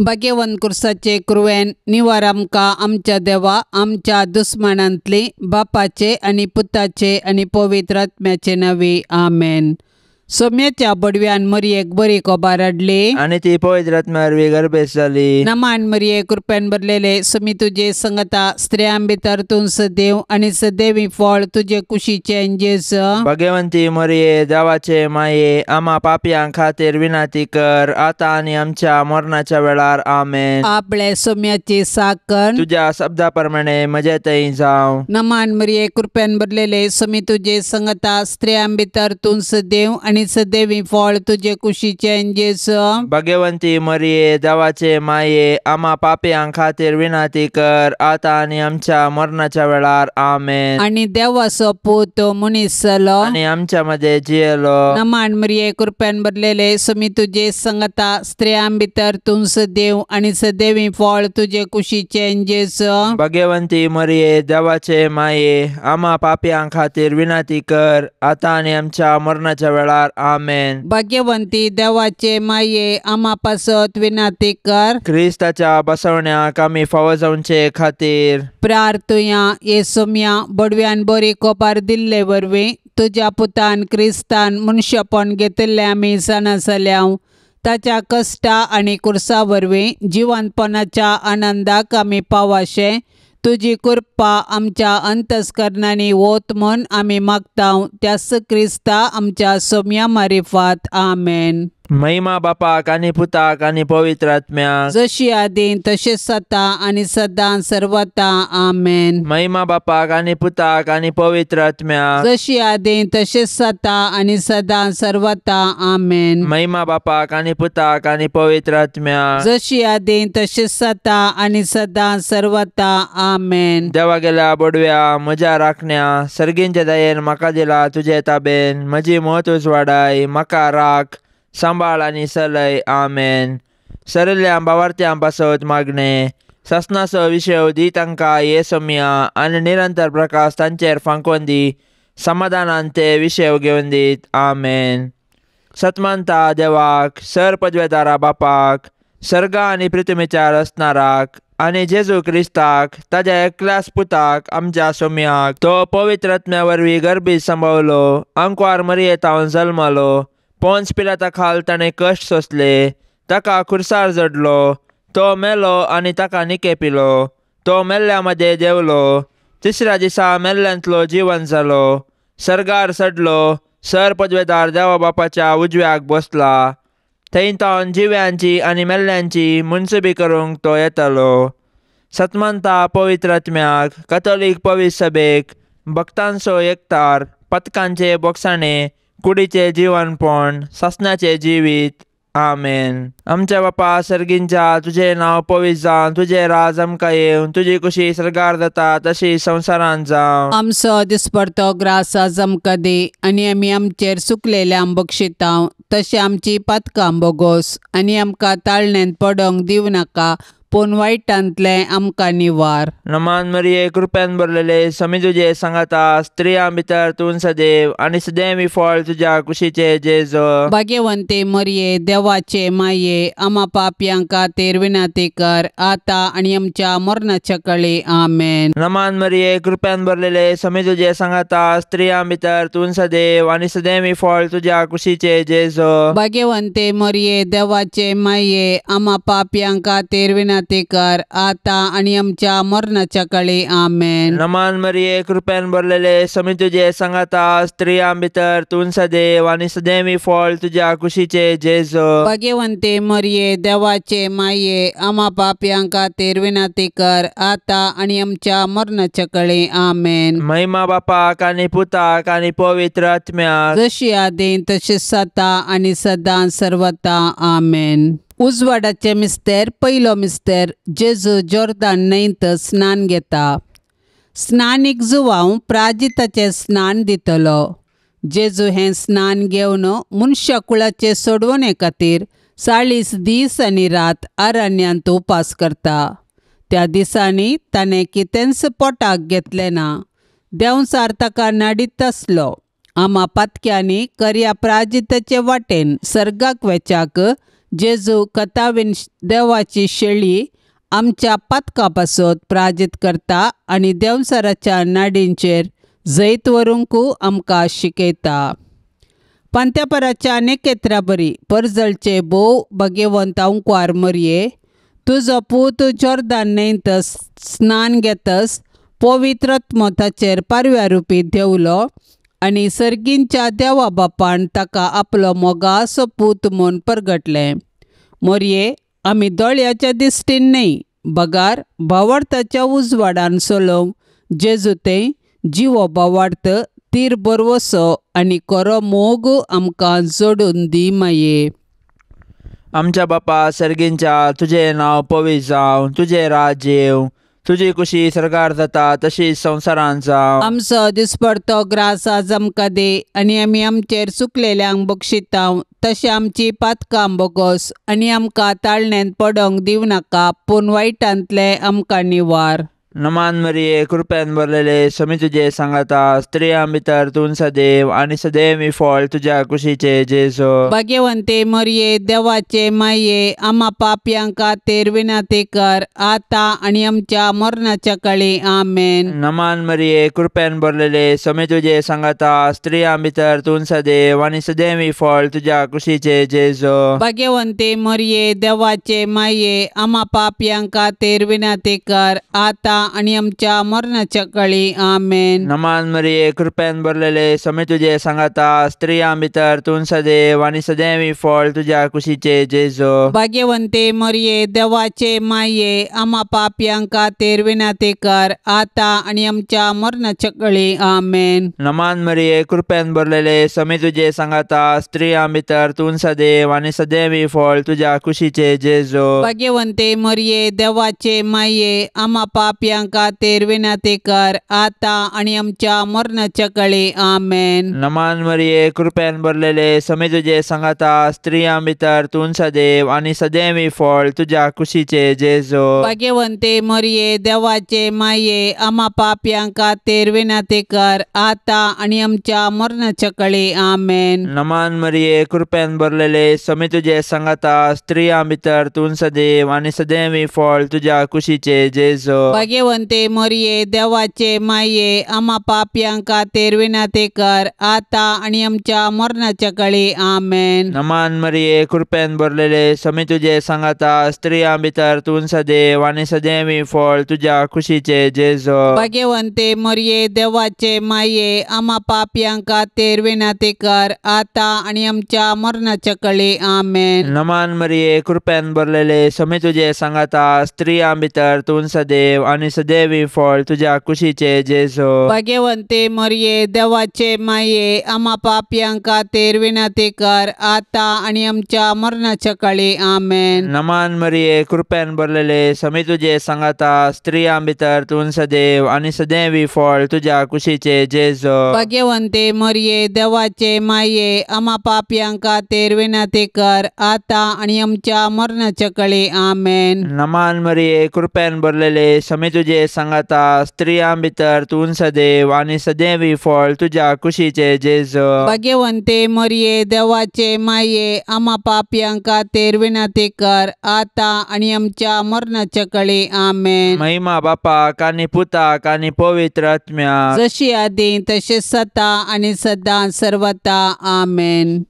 भाग्यवन कुर्साचे कृवेन निवार आमकां आमच्या देवा आमच्या दुस्मनांतली बापाचे आनी पुताचे आनी पवित्र आत्म्याचे नांवी आमेन। सोम्याच्या बडव्यान मरियेक बरी कोबार हाडली आणि ती पवित्र आत्म्यावरवी गर्भेश जाली। नमान मरिये कृपेन भरलेले समी तुजे संगता स्त्रियां भितर तूं सदैव आनी सदैवी फळ तुजे कुशीचे जेस। भाग्यवंती मरिये देवाचे माये आम्हा पापियां खातीर विनाती कर आता आनी आमच्या मरणाच्या वेळार आमेन। आपले सोम्याची साकण तुझ्या शब्दा प्रमाणे म्हजे थंय जावं। नमान मरिये कृपेन भरलेले समी तुजे संगता स्त्रियां भितर तूं सदैव आनी सदैवी फळ तुजे कुशीचे जेस। भाग्यवंती मरिये देवाचे माये आम्हा पापियां खातीर विनाती कर आता आनी आमच्या मरणाच्या वेळार आमेन। आणि देवाचो पूत मनीस जालो आणि आमच्या मध्ये जियेलो। नमान मरिये कृपेन भरलेले समी तुजे संगता स्त्रियां भितर तूं सदैव आनी सदैवी फळ तुजे कुशीचे जेस। भाग्यवंती मरिये देवाचे माये आम्हा पापियां खातीर विनाती कर आता आनी आमच्या मरणाच्या वेळार आमेन। भाग्यवंती देवाचे माये आम्हा पासत विनाती कर ख्रिस्ताच्या बसवण्याक आमी फावो जावचे खातीर। प्रार्थुया ये सोम्या बडव्यान बरी कोपार दिल्ले वरवीं तुज्या पुतान क्रिस्तान मनशापण घेतिल्ले आमी जाणा जाल्याव ताच्या कश्टा आनी कुर्सा वरवीं जिवंतपणाच्या आनंदाक आमी पावाशे तुजी कृपा आमच्या अंतस्करणांनी वोत म्हूण आमी मागतांव त्यास क्रिस्ता आमच्या सोम्या मारिफात आमेन। महिमा बापाक आनी पुताक आनी पवित्र आत्म्याक जशी आदीं तशेंच जाता आनी सदां सर्वता आमेन। महिमा बापाक आनी पुताक आनी पवित्र आत्म्याक जशी आदीं तशेंच जाता आनी सदां सर्वता आमेन। महिमा बापाक आनी पुताक आनी पवित्र आत्म्याक जशी आदीं तशेंच जाता आनी सदां सर्वता आमेन। देवा गेल्या बडव्या म्हज्या राखण्या सर्गींच्या दयेन म्हाका दिला तुजे ताबेन म्हजी महत्वच वाडाय म्हाका राख सांबाळ आनी सलय आमेन। सरिल्ल्या भावार्थ्यां पासत मागणे ससनाचो विशय दी तांकां ये सोम्या आनी निरंतर प्रकाश तांचेर फांकोवन दी समाधानान ते विशय घेवन दीत आमेन। सतमंता देवाक सर पदवेदारा बापाक सर्गा आनी पृथ्वीचेर असणाराक आनी जेजू क्रिस्ताक ताज्या एकल्याच पुताक आमच्या सोम्याक तो पवित्र आत्म्या वरवीं गर्भीत सांबाळलो अंकवार मरियेतावन जल्मलो पोंच पिलाता खाल ताणें कश्ट सोंसले ताका खुर्सार जडलो तो मेलो आनी ताका निके पिलो तो मेल्ल्या मदें देंवलो तिसऱ्या दिसा मेल्ल्यांतलो जिवंत जालो सर्गार चडलो सर पदवेदार देवा बापाच्या उजव्याक बसला थंय तावन जिव्यांची आनी मेल्ल्यांची मुनसुबी करूंक तो येतलो। सतमंता पवित्र आत्म्याक कथोलीक पवित्र सभेक भक्तांचो एकतार पथकांचे बोगसाणे कुडीचे जीवनपण सासणाचे जिवीत आमेन। आमच्या बापा सर्गींच्या तुझे नाव पवित्र जावन तुझे राज आमकां येवन तुजी कुशी सर्गार जाता तशी संवसारांत जावं। आमचो दिसपडतो ग्रास आज आमकां दी आनी आमी आमचेर चुकलेल्यांक बक्षितांव तशें आमची पातकां बोगोस आनी आमकां ताळणेंत पडोंक दिवं नाका पूण वायटांतले आमकां निवार। नमान मरिये कृपेन भरलेले समी तुजे सांगाता स्त्रियां भितर तूं सदैव आनी सदैवी फळ तुज्या कुशीचे जेजो। भाग्यवंते मरिये देवाचे माये आम्हा पापयां खातीर विनाती कर आता आनी आमच्या मरणाच्या कळी आमेन। नमान मरिये कृपेन भरलेले समी तुजे सांगाता स्त्रियां भितर तूं सदैव आनी सदैवी फळ तुज्या कुशीचे जेजो। भाग्यवंते मरिये देवाचे माये आम्हा पापयां खातीर विनाती कर आता आनी आमच्या मरणाच्या कळी आमेन। नमान मरिये कृपेन भरलेले समी तुजे सांगाता स्त्रियां भितर तूं सदैव आनी सदैवी फळ तुज्या कुशीचे जेजो। भाग्यवंते मरिये देवाचे माये आम्हा पापयां खातीर विनाती कर आता आनी आमच्या मरणाच्या कळी आमेन। महिमा बापाक आनी पुताक आनी पवित्र आत्म्याक जशी आदीं तशेंच जाता आनी सदां सर्वता आमेन। उजवाडाचे मिस्तेर पयलो मिस्तेर जेजू जॉर्दान न्हंयत स्नान घेता। स्नानीक जुवांव प्राजिताचे स्नान दितलो। जेजू हें स्नान घेवन मनशा कुळाचे सोडवणे खातीर 40 दीस आनी रात अरण्यांत उपास करता। त्या दिसांनी ताणें कितेंच पोटाक घेतलें ना देंवसार ताका नाडीत आसलो। आम्हा पातक्यांनी कर्या प्राजिताचे वाटेन सर्गाक वेचाक जेजू कथावेन देवाची शेळी आमच्या पातका पासत प्राजीत करता आनी देवसराच्या नाडींचेर जैत व्हरूंकू आमकां शिकयता. पंत्यापराच्या नेकेत्रा बरी परजळचे बोव भाग्यवंत अंकुआर मरये, तुजो पूत जॉर्दान न्हंयत स्नान घेतस पवित्रत्म ताचेर पारव्या रुपी देवलो आनी सर्गींच्या देवा बापान ताका आपलो मोगासो पूत म्हूण परगटलें. मरये, आमी दोळ्याच्या दिश्टीन न्हय, बगार भावार्थाच्या उजवाडान चलोवंक जेजू तें जिवो भावार्थ तीर बरवसो आनी खरो मोग आमकां जोडून दी माये. आमच्या बापा सर्गींच्या, तुजें नांव पवित्र जावं, तुजें राज्य येवं, तुजी कुशी सरकार जाता तशीच संवसारांत जावं. आमचो दिसपडतो ग्रास आज आमकां दे आनी आमी आमचेर चुकलेल्यांक बक्षितांव तशें आमची पातकां बोगोस आनी आमकां ताळण्यांत पडोंक दिवं नाका, पूण वायटांतले आमकां निवार. नमान मरिये, कृपेन भरलेले, स्वामी तुजे सांगाता, स्त्रियां भितर तूं सदैव आनी सदैव फळ तुज्या कुशीचे जेजू. भाग्यवंते मरिये, देवाचे माये, आम्हा पापयांक खातीर विनंती कर, आता आनी आमच्या मरणाच्या काळी आमेन. नमान मरिये, कृपेन भरलेले, स्वामी तुजे सांगाता, स्त्रियां भितर तूं सदैव आनी सदैव फळ तुज्या कुशीचे जेजू. भाग्यवंते मरिये, देवाचे माये, आम्हा पापयांक खातीर विनंती कर, आता आणि आमच्या मरणाच्या काळी आमेन. नमान मरिये, कृपेन भरलेले, स्वामी तुजे सांगाता, स्त्रियां भितर तूं सदैव आनी सदैव फळ तुज्या कुशीचे जेजू. भाग्यवंते मरिये, देवाचे माये, आम्हा पापयांक खातीर विनंती कर, आता आणि आमच्या मरणाच्या काळी आमेन. नमान मरिये, कृपेन भरलेले, स्वामी तुजे सांगाता, स्त्रियां भितर तूं सदैव आनी सदैव फळ तुज्या कुशीचे जेजू. भाग्यवंते मरिये, देवाचे माये, आम्हा पापयांक खातीर विनंती कर, आता आणि आमच्या मरणाच्या काळी आमेन. नमान मरिये, कृपेन भरलेले, स्वामी तुजे सांगाता, स्त्रियां भितर तूं सदैव आनी सदैव फळ तुज्या कुशीचे जेजू. भाग्यवंते मरिये, देवाचे माये, आम्हा पापयांक खातीर विनंती कर, आता आणि आमच्या मरणाच्या काळी आमेन. नमान मरिये, कृपेन भरलेले, स्वामी तुजे सांगाता, स्त्रियां भितर तूं सदैव आनी सदैव फळ तुज्या कुशीचे जेजू. भाग्यवंते मरिये, देवाचे माये, आम्हा पापयांक खातीर विनंती कर, आता आणि आमच्या मरणाच्या काळी आमेन. नमान मरिये, कृपेन भरलेले, स्वामी तुजे सांगाता, स्त्रियां भितर तूं सदैव आनी सदैव फळ तुज्या कुशीचे जेजू. भाग्यवंते मरिये, देवाचे माये, आम्हा पापयांक खातीर विनंती कर, आता आणि आमच्या मरणाच्या काळी आमेन. नमान मरिये, कृपेन भरलेले, स्वामी तुजे सांगाता, स्त्रियां भितर तूं सदैव आनी सदैव फळ तुज्या कुशीचे जेजू. भाग्यवंते मरिये, देवाचे माये, आम्हा पापयांक खातीर विनंती कर, आता आणि आमच्या मरणाच्या काळी आमेन. नमान मरिये, कृपेन भरलेले, स्वामी तुजे सांगाता, स्त्रियां भितर तूं सदैव आनी सदैव फळ तुज्या कुशीचे जेजू. भाग्यवंते मरिये, देवाचे माये, आम्हा पापयांक खातीर विनंती कर, आता आणि आमच्या मरणाच्या काळी आमेन. नमान मरिये, कृपेन भरलेले, स्वामी तुजे सांगाता, स्त्रियां भितर तूं सदैव आनी सदैव फळ तुज्या कुशीचे जेजू. भाग्यवंते मरिये, देवाचे माये, आम्हा पापयांक खातीर विनंती कर, आता आणि आमच्या मरणाच्या काळी आमेन. महिमा बापाक आनी पुताक आनी पवित्र आत्म्याक, जशी आदी तशेंच सता आणि सदां सर्वता आमेन.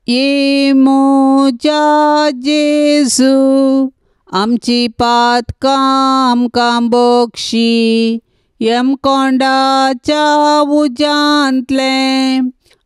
ये मोजा जेजू, आमची पातकां आमकां बक्षी, यमकोंडाच्या उजांतले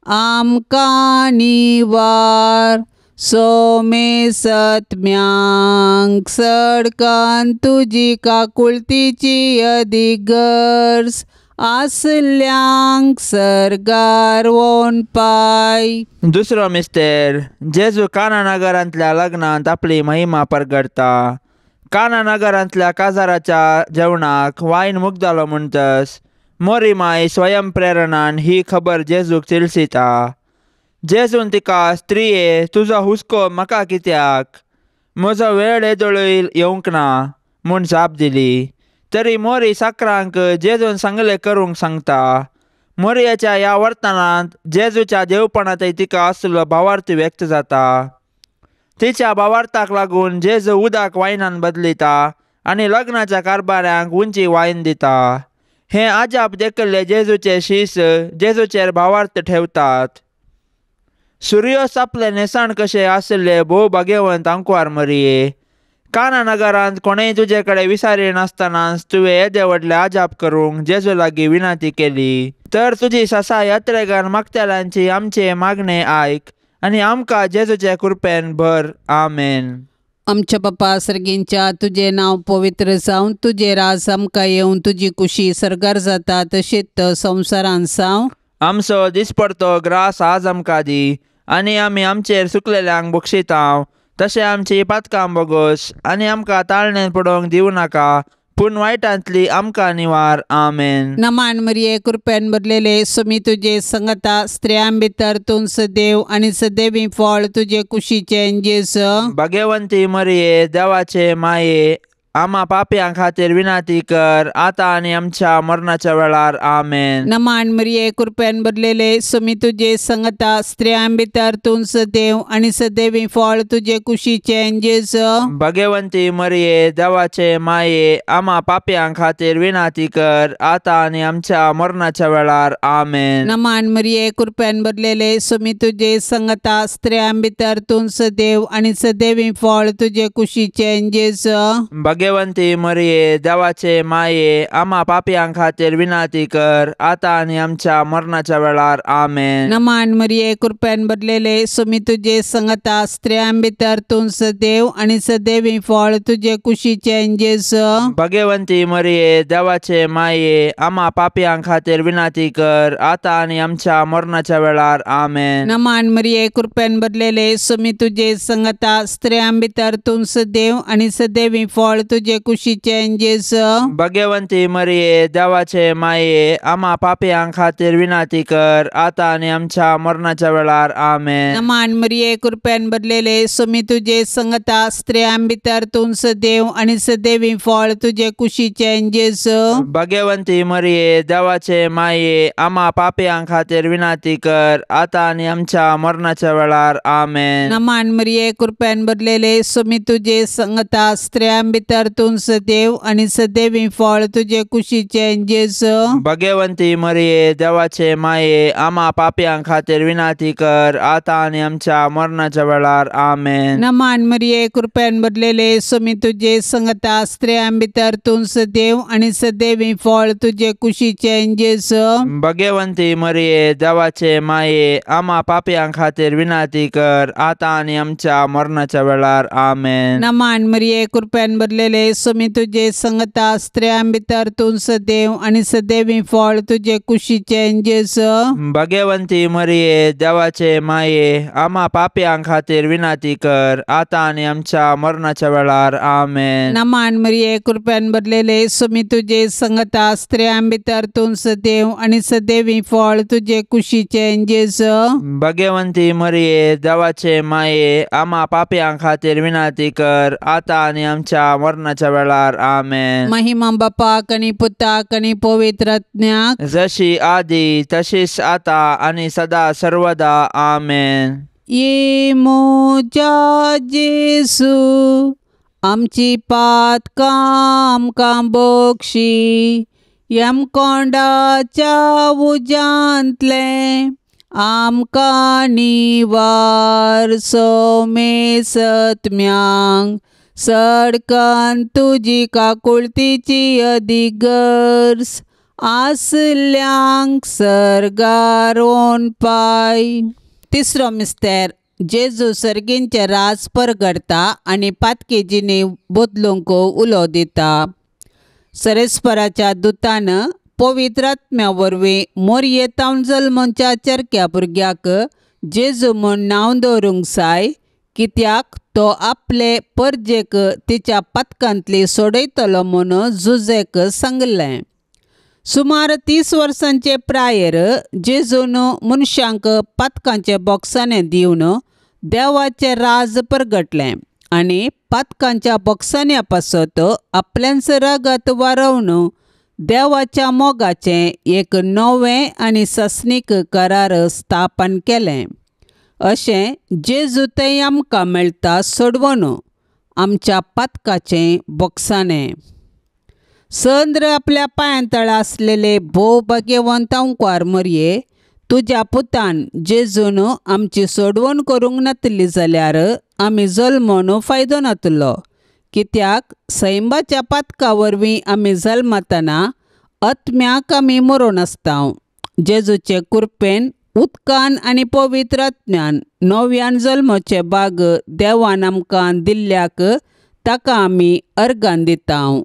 आमकां निवार, सोमे सत्म्यांक सडकान तुजी काकुळतीची अधिगर्ज, आसल्यांक सरगार वोन पाय. दुसरो मिस्तेर, जेजू काना नगरांतल्या लग्नांत आपली महिमा परगडता. काना नगरांतल्या काजाराच्या जेवणाक वायन मुक्त जालो म्हणटस मोरी माय स्वयं प्रेरणान ही खबर जेजूक तिळसिता. जेजून तिका, स्त्रिये, तुजो हुस्को म्हाका कित्याक? म्हजो वेळ येदोळूय येवंक ना म्हूण जाप दिली. तरी मोरी साकरांक जेजून सांगले करूंक सांगता. मोरयाच्या ह्या वर्तनांत जेजूच्या देवपणांतय तिका आसलो भावार्थ व्यक्त जाता. तिच्या भावार्थाक लागून जेजू उदक वायनान बदलिता आनी लग्नाच्या कारबाऱ्यांक उंची वायन दिता। हे आजाप देखिल्ले जेजूचे शिश्य जेजूचेर भावार्थ ठेवतात। सूर्योस आपले नेसाण कशे आशिल्ले भोव भाग्यवंत आंकवार मरिये, काना नगरांत कोणेय तुजे कडेन विचारी नासतनाच तुवें येदे व्हडले आजाप करूंक जेजू लागीं विनंती केली। तर तुजी सासा यात्रेकार मागतेल्यांची आमचे मागणे आयक आनी आमकां जेजूचे कृपेन भर। आमेन। आमच्या बापा सर्गींच्या तुझे नाव पवित्र जावन तुझे राज आमकां येवन तुजी कुशी सरकार जाता तशीच संवसारान जावं। आमचो दिसपडतो ग्रास आज आमकां दी आनी आमी आमचेर चुकलेल्यांक बक्षितांव तशें आमची पातकां बोगोस आनी आमकां ताळणेन पडोवंक दिवं नाका पूण वायटांतली आमकां निवार। आमेन। नमान मरिये कृपेन भरलेले सुमी तुझे संगता स्त्रियां भितर तूं सदैव आनी सदैवी फळ तुझे कुशीचे जेजू। भाग्यवंती मरिये देवाचे माये आमा पापयां खातीर विनंती कर आतां आनी आमच्या मरणाच्या वेळार। आमेन। नमान मरिये कृपेन भरलेले सुमी तुझे संगता स्त्रियां भितर तूं सदैव आनी सदैवी फळ तुझे कुशीचे जेजू। भाग्यवंती मरिये देवाचे माये आमा पापयां खातीर विनंती कर आतां आनी आमच्या मरणाच्या वेळार। आमेन। नमान मरिये कृपेन भरलेले सुमी तुझे संगता स्त्रियां भितर तूं सदैव आनी सदैवी फळ तुझे कुशीचे जेजू। भाग्यवंती मरिये देवाचे माये आमा पापयां खातीर विनंती कर आतां आनी आमच्या मरणाच्या वेळार। आमेन। नमान मरिये कृपेन भरलेले सुमी तुझे संगता स्त्रियां भितर तूं सदैव आनी सदैवी फळ तुझे कुशीचे जेजू। भाग्यवंती मरिये देवाचे माये आमा पापयां खातीर विनंती कर आतां आनी आमच्या मरणाच्या वेळार। आमेन। नमान मरिये कृपेन भरलेले सुमी तुझे संगता स्त्रियां भितर तूं सदैव आनी सदैवी फळ तुझे कुशीचे जेजू। भाग्यवंती मरिये देवाचे माये आमा पापयां खातीर विनंती कर आतां आनी आमच्या मरणाच्या वेळार। आमेन। नमान मरिये कृपेन भरलेले सुमी तुझे संगता स्त्रियां भितर तूं सदैव आनी सदैवी फळ तुझे कुशीचे जेजू। भाग्यवंती मरिये देवाचे माये आमा पापयां खातीर विनंती कर आतां आनी आमच्या मरणाच्या वेळार। आमेन। नमान मरिये कृपेन भरलेले सुमी तुझे संगता स्त्रियां भितर तूं सदैव आनी सदैवी फळ तुझे कुशीचे जेजू। भाग्यवंती मरिये देवाचे माये आमा पापयां खातीर विनंती कर आतां आनी आमच्या मरणाच्या वेळार। आमेन। नमान मरिये कृपेन भरलेले सुमी तुझे संगता स्त्रियां भितर तूं सदैव आनी सदैवी फळ तुझे कुशीचे जेजू। भाग्यवंती मरिये देवाचे माये आमा पापयां खातीर विनंती कर आतां आनी आमच्या मरणाच्या वेळार। आमेन। नमान मरिये कृपेन भरलेले सुमी तुझे संगता स्त्रियां भितर तूं सदैव आनी सदैवी फळ तुझे कुशीचे जेजू। भाग्यवंती मरिये देवाचे माये आमा पापयां खातीर विनंती कर आतां आनी आमच्या मरणाच्या वेळार। आमेन। नमान मरिये कृपेन भरलेले सुमी तुझे संगता स्त्रियां भितर तूं सदैव आनी सदैवी फळ तुझे कुशीचे जेजू। भाग्यवंती मरिये देवाचे माये आमा पापयां खातीर विनंती कर आतां आनी आमच्या मरणाच्या वेळार। आमेन। महिमा बापाक आनी पुताक आनी पवित्र आत्म्याक जशी आदी तशीच आतां आनी सदा सर्वदा। आमेन। ये मोजा जेजू आमची पातकां आमकां बक्षी यम कोंडाच्या उजांतले आमकां निवार सोमे सत्म्यांक सडकन तुजी काकुळतीची अधिगर्स आसल्यांक सरगारोन पाय। तिसरो मिस्तेर जेजू सर्गींचे राज परगडता आनी पातकी जिणे बदलूंक उलो दिता। सरेस्पराच्या दुतान पवित्र आत्म्या वरवीं मोरयेतावन जल्मच्या चरक्या भुरग्याक जेजू म्हूण नांव दवरूंक जाय कित्याक तो आपले परजेक तिच्या पातकांतली सोडयतलो म्हूण जुजेक सांगलें। सुमार 30 वर्सांचे प्रायर जेजून मनशांक पातकांचे बॉक्साने दिवन देवाचे राज परगटलें आनी पातकांच्या बॉक्सान्या पासत आपल्याच रगत वारवन देवाच्या मोगाचें एक नवें आनी सस्नीक करार स्थापन केलें। अशें जेजू थंय आमकां मेळटा सोडवण आमच्या पातकाचें बोगसाणें. संद्र आपल्या पांयां तळा आसलेले भोव भाग्यवंत अंकुर मरये, तुज्या पुतान जेजून आमची सोडवण करूंक नातली जाल्यार आमी जल्मोन फायदो नातलो. कित्याक सैमाच्या पातका वरवीं आमी जल्मतना आत्म्याक आमी मरून आसता. जेजूचे कृपेन उदकान आनी पवित्र आत्म्यान नव्यान जल्माचे भाग देवान आमकां दिल्ल्याक ताका आमी अर्गान दिता.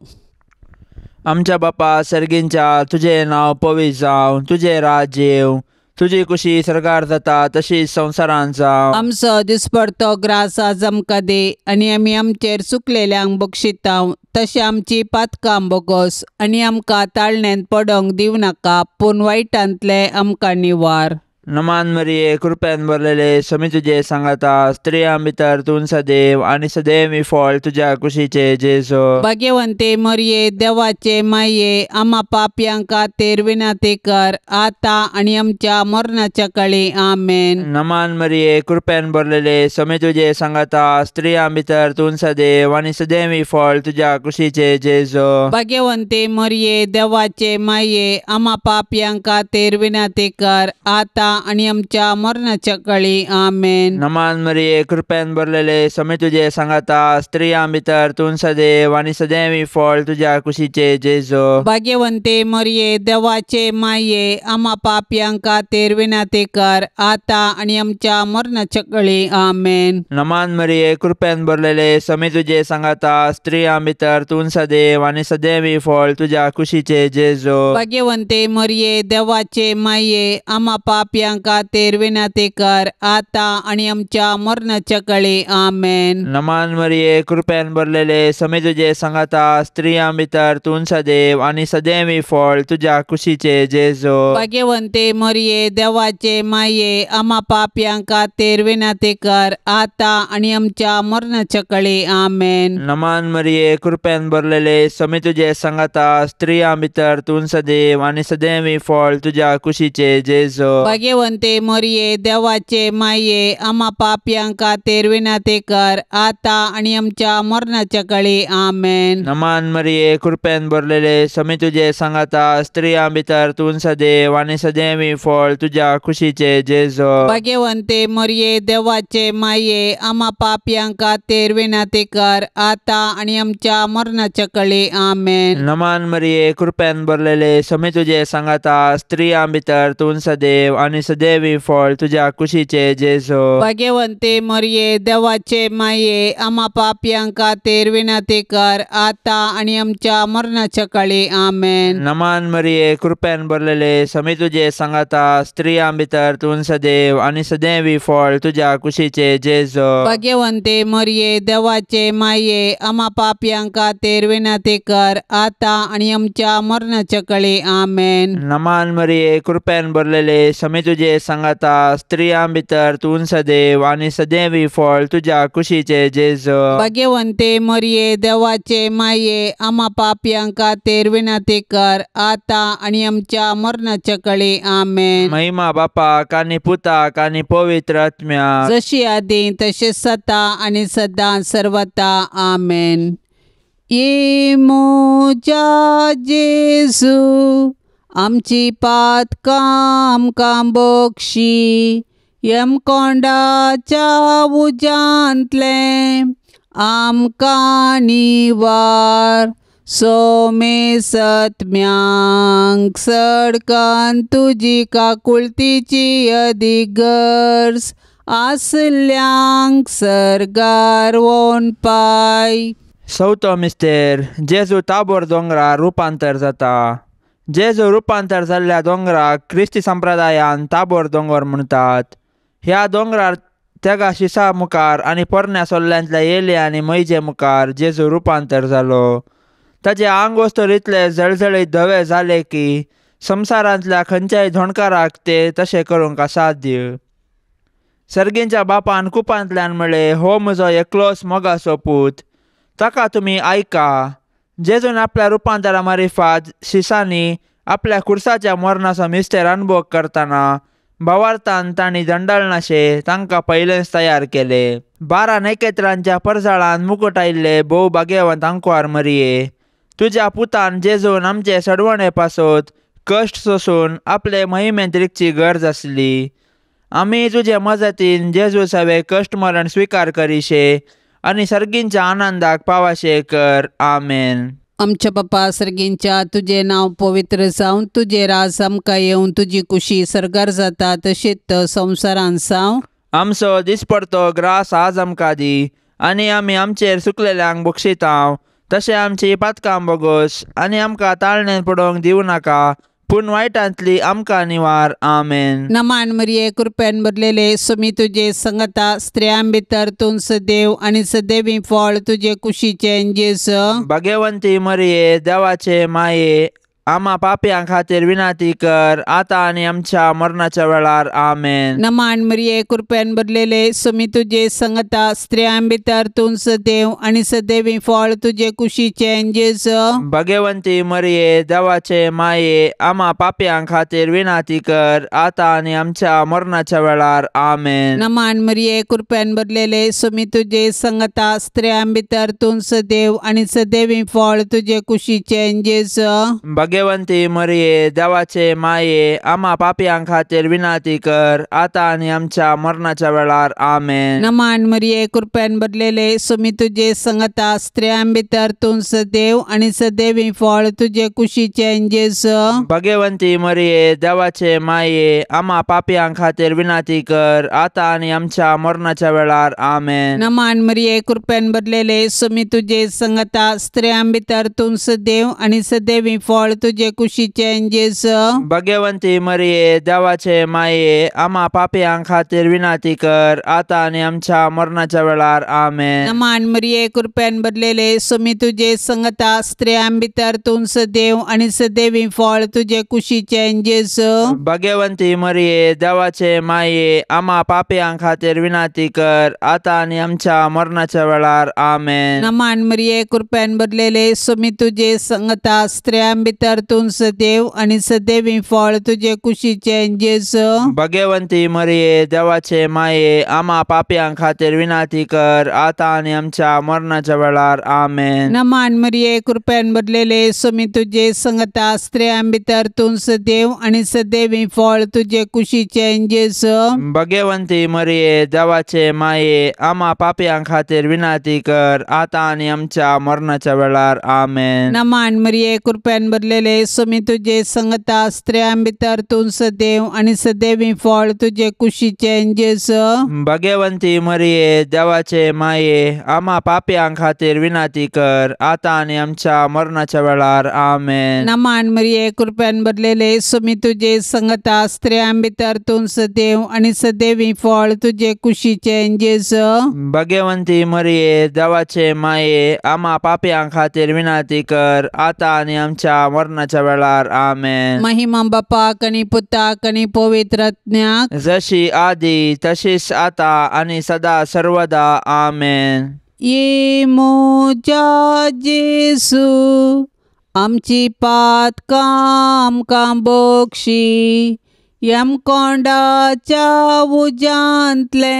आमच्या बापा सर्गींच्या, तुजें नांव पवित्र जावं, तुजें राज्य येवं, तुजी कुशी सरकार जाता तशीच संवसारांत जावं. आमचो दिसपडतो ग्रास आज आमकां दे, आनी आमी आमचेर चुकलेल्यांक बक्षिता तशें आमची पातकां बोगोस, आनी आमकां ताळण्यांत पडोंक दिवं नाका, पूण वायटांतले आमकां निवार. नमान मरिये, कृपेन भरलेले, स्वामी तुजे सांगाता, स्त्रियां भितर तूं सदैव आनी सदैव फळ तुज्या कुशीचे जेजू. भाग्यवंते मरिये, देवाचे माये, आम्हा पापयांक खातीर विनंती कर, आता आनी आमच्या मरणाच्या काळी. आमेन. नमान मरिये, कृपेन भरलेले, स्वामी तुजे सांगाता, स्त्रियां भितर तूं सदैव आनी सदैव फळ तुज्या कुशीचे जेजू. भाग्यवंते मरिये, देवाचे माये, आम्हा पापयांक खातीर विनंती कर, आता आणि आमच्या मरणाच्या काळी. आमेन. नमान मरिये, कृपेन भरलेले, स्वामी तुजे सांगाता, स्त्रियां भितर तूं सदैव आनी सदैव फळ तुज्या कुशीचे जेजू. भाग्यवंते मरिये, देवाचे माये, आम्हा पापयांक खातीर विनंती कर, आता आणि आमच्या मरणाच्या काळी. आमेन. नमान मरिये, कृपेन भरलेले, स्वामी तुजे सांगाता, स्त्रियां भितर तूं सदैव आनी सदैव फळ तुज्या कुशीचे जेजू. भाग्यवंते मरिये, देवाचे माये, आम्हा पापयांक खातीर विनंती कर, आता आणि आमच्या मरणाच्या काळी. आमेन. नमान मरिये, कृपेन भरलेले, स्वामी तुजे सांगाता, स्त्रियां भितर तूं सदैव आनी सदैव फळ तुज्या कुशीचे जेजू. भाग्यवंते मरिये, देवाचे माये, आम्हा पापयांक खातीर विनंती कर, आता आणि आमच्या मरणाच्या काळी. आमेन. नमान मरिये, कृपेन भरलेले, स्वामी तुजे सांगाता, स्त्रियां भितर तूं सदैव आनी सदैव फळ तुज्या कुशीचे जेजू. भाग्यवंते मरिये, देवाचे माये, आम्हा पापयांक खातीर विनंती कर, आता आणि आमच्या मरणाच्या काळी. आमेन. नमान मरिये, कृपेन भरलेले, स्वामी तुजे सांगाता, स्त्रियां भितर तूं सदैव आनी सदैव फळ तुज्या कुशीचे जेजू. भाग्यवंते मरिये, देवाचे माये, आम्हा पापयांक खातीर विनंती कर, आता आणि आमच्या मरणाच्या काळी. आमेन. नमान मरिये, कृपेन भरलेले, स्वामी तुजे सांगाता, स्त्रियां भितर तूं सदैव आनी सदैव फळ तुज्या कुशीचे जेजू. भाग्यवंते मरिये, देवाचे माये, आम्हा पापयांक खातीर विनंती कर, आता आणि आमच्या मरणाच्या काळी. आमेन. नमान मरिये, कृपेन भरलेले, स्वामी तुजे सांगाता, स्त्रियां भितर तूं सदैव आनी सदैव फळ तुज्या कुशीचे जेजू. भाग्यवंते मरिये, देवाचे माये, आम्हा पापयांक खातीर विनंती कर, आता आणि आमच्या मरणाच्या काळी. आमेन. नमान मरिये, कृपेन भरलेले, स्वामी तुजे सांगाता, स्त्रियां भितर तूं सदैव आनी सदैव फळ तुज्या कुशीचे जेजू. भाग्यवंते मरिये, देवाचे माये, आम्हा पापयांक खातीर विनंती कर, आता आणि आमच्या मरणाच्या काळी. आमेन. महिमा बापाक आनी पुताक आनी पवित्र आत्म्याक, जशी आदी तशें सता आणि सदां सर्वता. आमेन. ये मोजा जेजू, आमची पातकां आमकां बक्षी, यमकोंडाच्या उजांतले आमकां निवार. सोमे सत्म्यांक सडकान तुजी काकुळतीची अदीक गरज, आसल्यांक सरगार वोन पाय. चवथो मिस्तेर, जेजू ताबोर दोंगरार रुपांतर जाता. जेजू रुपांतर जाल्ल्या दोंगराक क्रिस्ती संप्रदायान ताबोर दोंगर म्हणटात. ह्या दोंगरार तेगा शिसा मुखार आनी पोरण्या सोल्ल्यांतल्या येले आनी मैजे मुखार जेजू रुपांतर जालो. ताचे आंग वस्तूर इतले जळजळीत धवे जाले की संवसारांतल्या खंयच्याय धोणकाराक ते तशें करूंक असाध्य. सर्गींच्या बापान कुपांतल्यान म्हणलें, हो म्हजो एकलोच मोगाचो पूत, ताका तुमी आयका. जेजून आपल्या रुपांतरा मारिफात शिसांनी आपल्या कुर्साच्या मरणाचो मिस्तेर अनुभव करतना भावार्थान तांणी दंडाळनाशे तांकां पयलेच तयार केले. 12 नखेत्रांच्या परसाळान मुकुट आयिल्ले भोव भाग्यवंत आंकवार मरिये, तुज्या पुतान जेजून आमचे सडवणे पासत कश्ट सोसून आपले महिमेंत रिकची गरज आसली. आमी तुजे मजतीन जेजू सवे कश्ट मरण स्वीकार करीशे आनी सर्गींच्या आनंदाक पावाशे कर. आमेन. आमच्या बापा सर्गींच्या, तुझे नाव पवित्र जावन तुझे राज आमकां येवन तुजी कुशी सरगार जाता तशीच संवसारान जावं. आमचो दिसपडतो ग्रास आज आमकां दी, आनी आमी आमचेर सुकलेल्यांक बक्षितांव. तशें आमची पातकां बोगोस आनी आमकां ताळणेन पडोवंक दिवं नाका, पूण वायटांतली आमकां निवार. आमेन. नमान मरिये, कृपेन भरलेले सुमी तुझे संगता स्त्रियां भितर तूं सदैव आनी सदैवी फळ तुझे कुशीचे जेजू. भाग्यवंती मरिये, देवाचे माये, आम्हा पाप्यां खातीर विनाती कर, आता आनी आमच्या मरणाच्या वेळार. आमेन. नमान मरिये, कृपेन भरलेले सुमी तुझे संगता स्त्रियां भितर तूं सदैव आनी सदैवी फळ तुझे कुशीचे जेजू. भाग्यवंती मरिये, देवाचे माये, आम्हा पाप्यां खातीर विनाती कर, आता आनी आमच्या मरणाच्या वेळार. आमेन. नमान मरिये, कृपेन भरलेले सुमी तुझे संगता स्त्रियां भितर तूं सदैव आनी सदैवी फळ तुझे कुशीचे जेजू. भाग्यवंती मरिये, देवाचे माये, आम्हा पाप्यां खातीर विनाती कर, आता आनी आमच्या मरणाच्या वेळार. आमेन. नमान मरिये, कृपेन भरलेले सुमी तुझे संगता स्त्रियां भितर तूं सदैव आनी सदैवी फळ तुझे कुशीचे जेजू. भाग्यवंती मरिये, देवाचे माये, आम्हा पाप्यां खातीर विनाती कर, आता आनी आमच्या मरणाच्या वेळार. आमेन. नमान मरिये, कृपेन भरलेले सुमी तुझे संगता स्त्रियां भितर तूं सदैव आनी सदैवी फळ तुझे कुशीचे जेजू. भाग्यवंती मरिये, देवाचे माये, आम्हा पाप्यां खातीर विनाती कर, आता आनी आमच्या मरणाच्या वेळार. आमेन. नमान मरिये, कृपेन भरलेले सुमी तुझे संगता स्त्रियां भितर तूं सदैव आनी सदैवी फळ तुझे कुशीचे जेजू. भाग्यवंती मरिये, देवाचे माये, आम्हा पाप्यां खातीर विनाती कर, आता आनी आमच्या मरणाच्या वेळार. आमेन. नमान मरिये, कृपेन भरलेले सुमी तुझे संगता स्त्रियां भितर तूं सदैव आनी सदैवी फळ तुझे कुशीचे जेजू. भाग्यवंती मरिये, देवाचे माये, आम्हा पाप्यां खातीर विनाती कर, आता आनी आमच्या मरणाच्या वेळार. आमेन. नमान मरिये, कृपेन भरलेले सुमी तुझे संगता स्त्रियां भितर तूं सदैव आनी सदैवी फळ तुझे कुशीचे जेजू. भाग्यवंती मरिये, देवाचे माये, आम्हा पाप्यां खातीर विनाती कर, आता आनी आमच्या मरणाच्या वेळार. आमेन. नमान मरिये, कृपेन भरलेले सुमी तुझे संगता स्त्रियां भितर तूं सदैव आनी सदैवी फळ तुझे कुशीचे जेजू. भाग्यवंती मरिये, देवाचे माये, आम्हा पाप्यां खातीर विनाती कर, आता आनी आमच्या मरणाच्या वेळार. आमेन. नमान मरिये, कृपेन भरलेले सुमी तुझे संगता स्त्रियां भितर तूं सदैव आनी सदैवी फळ तुझे कुशीचे जेजू. भाग्यवंती मरिये, देवाचे माये, आम्हा पाप्यां खातीर विनाती कर, आता आनी आमच्या मरणाच्या वेळार. आमेन. महिमा बापाक आनी पुताक आनी पवित्र आत्म्याक, जशी आदी तशीच आता आनी सदा सर्वदा. आमेन. ये मोजा जेजू आमची पातकां आमकां बक्षी, यम कोंडाच्या उजांतले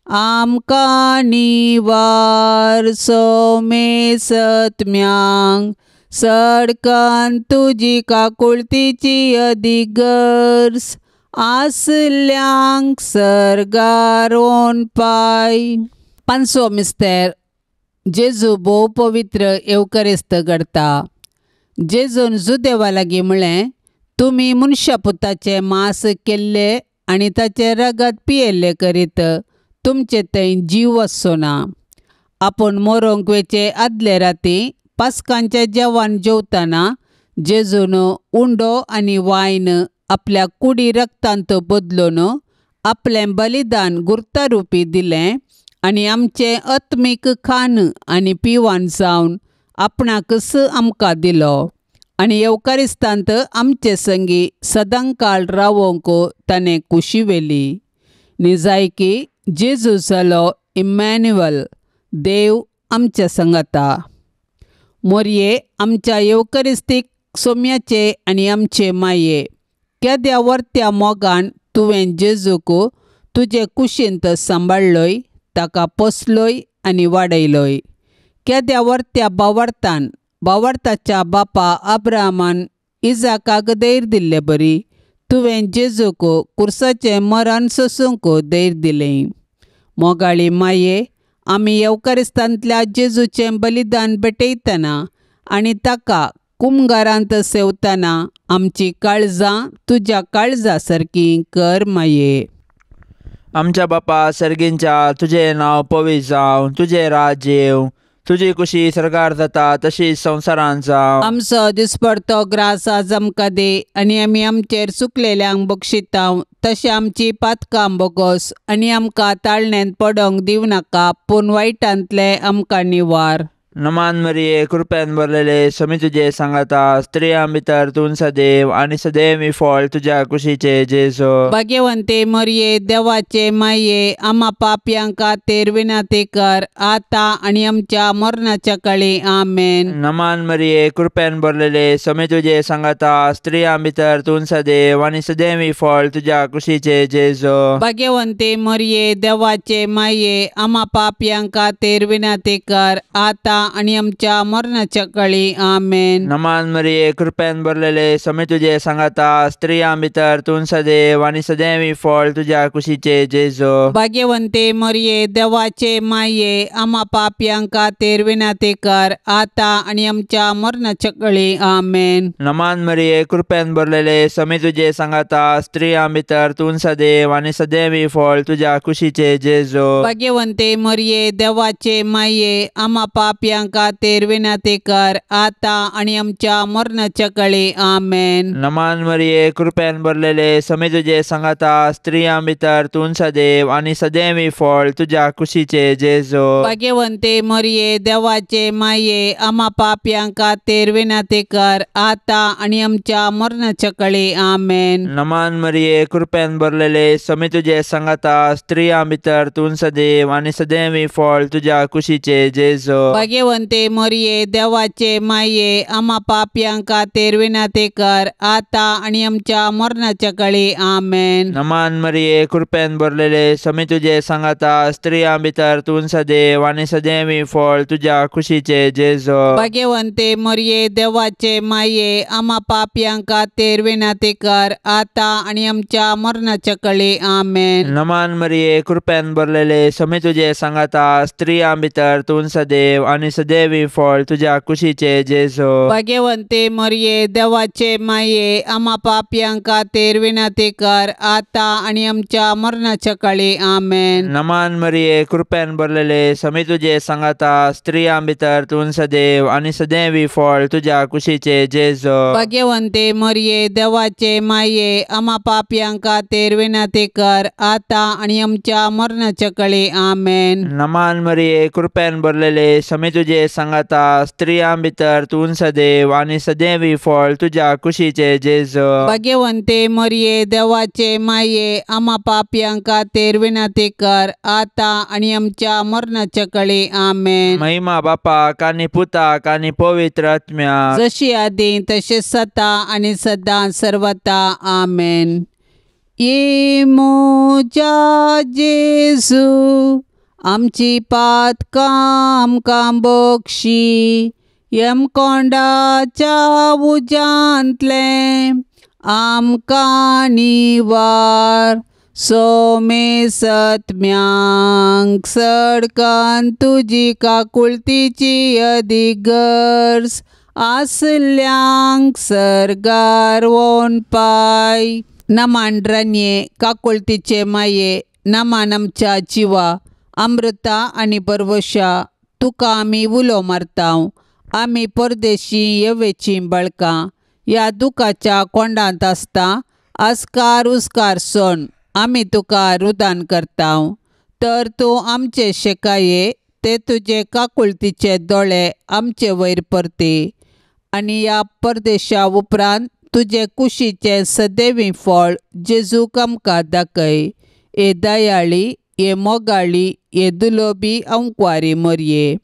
आमकां निवार. सोमे सत्म्यांक सडकन तुजी काकुळतीची अधिगर्स, आसल्यांक सरगार पाय. पांचवो मिस्तेर, जेजू भोव पवित्र एवकरिस्त घडता. जेजून जुदेवा लागीं म्हळें, तुमी मनशा पुताचे मांस केल्ले आनी ताचे रगत पियेल्ले करीत तुमचे थंय जीव वचचो ना. आपूण मरोंक वेचे आदले राती पास्कांच्या जेवण जेवतना जेजून उंडो आनी वायन आपल्या कुडी रक्तांत बदलून आपलें बलिदान गुर्तारुपी दिलें आनी आमचें आत्मीक खाण आनी पिवण जावन आपणाकच आमकां दिलो. आनी येवकारिस्तांत आमचे संगी सदांकाळ रावोंक ताणें कुशी वेली. निजाय की जेजू जालो इमॅन्युअल, देव आमच्या संगता. मोरये, आमच्या येवकरिस्तीक सोम्याचे आनी आमचे माये, केद्या वर्त्या मोगान तुवें जेजूक तुजे कुशींत सांबाळलोय, ताका पोसलोय आनी वाडयलोय. केद्या वर्त्या बावर्ताच्या बापा अब्राहमान इजाकाक दैर दिल्ले बरी तुवें जेजूक कुर्साचें मरण सोसूंक दैर दिलें. मोगाळी माये, आमी येवकारिस्तांतल्या जेजूचें बलिदान भेटयतना आनी ताका कुमगारांत सेवतना आमची काळजां तुज्या काळजा सारकीं कर माये. आमच्या बापा सर्गींच्या, तुझें नांव पवित्र जावं, तुजें राज येवं, तुजी कुशी सरकार जाता तशीच संवसारांत जावं. आमचो दिसपडतो ग्रास आज आमकां दे, आनी आमी आमचेर चुकलेल्यांक बक्षितांव, तशें आमची पातकां बोगोस आनी आमकां ताळण्यांत पडोंक दिवं नाका, पूण वायटांतले आमकां निवार. नमान मरिये, कृपेन भरलेले, स्वामी तुजे सांगाता, स्त्रियां भितर तूं सदैव आनी सदैव फळ तुज्या कुशीचे जेजू. भाग्यवंते मरिये, देवाचे माये, आम्हा पापयांक खातीर विनंती कर, आता आनी आमच्या मरणाच्या काळी आमेन. नमान मरिये, कृपेन भरलेले, स्वामी तुजे सांगाता, स्त्रियां भितर तूं सदैव आनी सदैव फळ तुज्या कुशीचे जेजू. भाग्यवंते मरिये, देवाचे माये, आम्हा पापयांक खातीर विनंती कर, आता आणि आमच्या मरणाच्या काळी आमेन. नमान मरिये, कृपेन भरलेले, स्वामी तुजे सांगाता, स्त्रियां भितर तूं सदैव आनी सदैव फळ तुज्या कुशीचे जेजू. भाग्यवंते मरिये, देवाचे माये, आम्हा पापयांक खातीर विनंती कर, आता आणि आमच्या मरणाच्या काळी आमेन. नमान मरिये, कृपेन भरलेले, स्वामी तुजे सांगाता, स्त्रियां भितर तूं सदैव आनी सदैव फळ तुज्या कुशीचे जेजू. भाग्यवंते मरिये, देवाचे माये, आम्हा पापयांक खातीर विनंती कर, आता आणि आमच्या मरणाच्या काळी आमेन. नमान मरिये, कृपेन भरलेले, स्वामी तुजे सांगाता, स्त्रियां भितर तूं सदैव आनी सदैव फळ तुज्या कुशीचे जेजू. भाग्यवंते मरिये, देवाचे माये, आम्हा पापयांक खातीर विनंती कर, आता आणि आमच्या मरणाच्या काळी आमेन. नमान मरिये, कृपेन भरलेले, स्वामी तुजे सांगाता, स्त्रियां भितर तूं सदैव आनी सदैव फळ तुज्या कुशीचे जेजू. भाग्यवंते मरिये, देवाचे माये, आम्हा पापयांक खातीर विनंती कर, आता आणि आमच्या मरणाच्या काळी आमेन. नमान मरिये, कृपेन भरलेले, स्वामी तुजे सांगाता, स्त्रियां भितर तूं सदैव आनी सदैव फळ तुज्या कुशीचे जेजू. भाग्यवंते मरिये, देवाचे माये, आम्हा पापयांक खातीर विनंती कर, आता आणि आमच्या मरणाच्या काळी आमेन. नमान मरिये, कृपेन भरलेले, स्वामी तुजे सांगाता, स्त्रियां भितर तूं सदैव आनी सदैव फळ तुज्या कुशीचे जेजू. भाग्यवंते मरिये, देवाचे माये, आम्हा पापयांक खातीर विनंती कर, आता आणि आमच्या मरणाच्या काळी आमेन. नमान मरिये, कृपेन भरलेले, स्वामी तुजे सांगाता, स्त्रियां भितर तूं सदैव आनी सदैव फळ तुज्या कुशीचे जेजू. भाग्यवंते मरिये, देवाचे माये, आम्हा पापयांक खातीर विनंती कर, आता आणि आमच्या मरणाच्या काळी आमेन. नमान मरिये, कृपेन भरलेले, स्वामी तुजे सांगाता, स्त्रियां भितर तूं सदैव आनी सदैव फळ तुज्या कुशीचे जेजू. भाग्यवंते मरिये, देवाचे माये, आम्हा पापयांक खातीर विनंती कर, आता आणि आमच्या मरणाच्या काळी आमेन. महिमा बापाक आनी पुताक आनी पवित्र आत्म्या, जशी आदी तशेंच सता आणि सदां सर्वता आमेन. ये मोजा जेजू, आमची पातकां आमकां बक्षी, यमकोंडाच्या उजांतले आमकां निवार, सोमे सत्म्यांक सडकान तुजी काकुळतीची अधिगर्ज, आसल्यांक सरगार वोन पाय. नमांड्रान्ये, काकुळतीचे माये, नमान आमच्या जिवा, अमृता आनी परवशा, तुका आमी उलो मारतांव. आमी परदेशी येवेची बळकां ह्या दुखाच्या कोंडांत आसता, आस्कार उस्कार सोन आमी तुका रुदान करतांव. तर तूं आमचे शेकाये, ते तुजे काकुळतीचे दोळे आमचे वयर परते, आनी ह्या परदेशा उपरांत तुजे कुशीचे सदैवी फळ जेजूक आमकां दाखय. ए दयाळी, ए मोगाळी, ए दुलोबी अंकवारी मरिये,